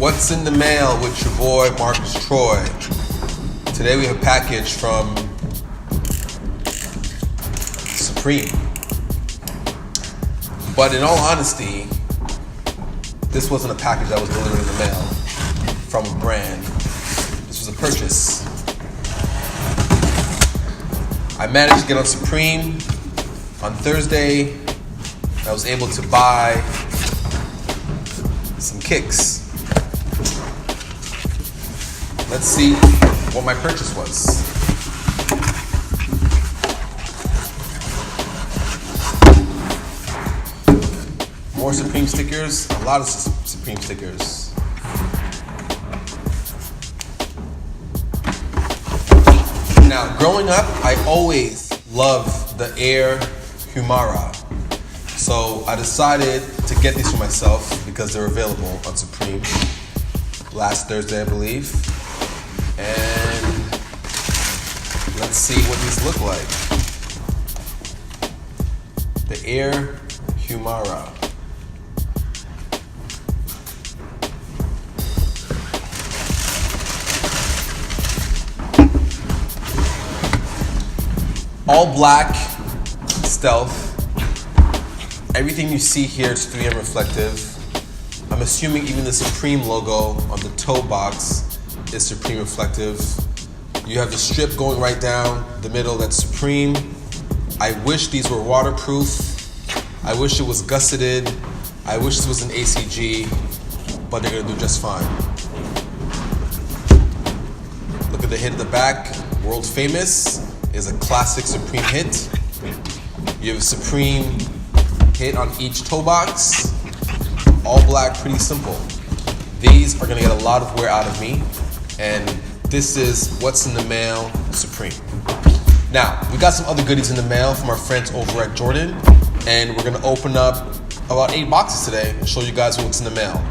What's in the mail with your boy Marcus Troy? Today we have a package from Supreme. But in all honesty, this wasn't a package that was delivered in the mail from a brand. This was a purchase. I managed to get on Supreme on Thursday. I was able to buy some kicks. Let's see what my purchase was. More Supreme stickers, a lot of Supreme stickers. Now, growing up, I always loved the Air Humara. So I decided to get these for myself because they're available on Supreme last Thursday, I believe. And let's see what these look like. The Air Humara. All black, stealth. Everything you see here is 3M reflective. I'm assuming even the Supreme logo on the toe box is Supreme reflective. You have the strip going right down the middle, that's Supreme. I wish these were waterproof. I wish it was gusseted. I wish this was an ACG, but they're gonna do just fine. Look at the hit at the back. World famous is a classic Supreme hit. You have a Supreme hit on each toe box. All black, pretty simple. These are gonna get a lot of wear out of me, and this is what's in the mail, Supreme. Now, we got some other goodies in the mail from our friends over at Jordan, and we're gonna open up about 8 boxes today and show you guys what's in the mail.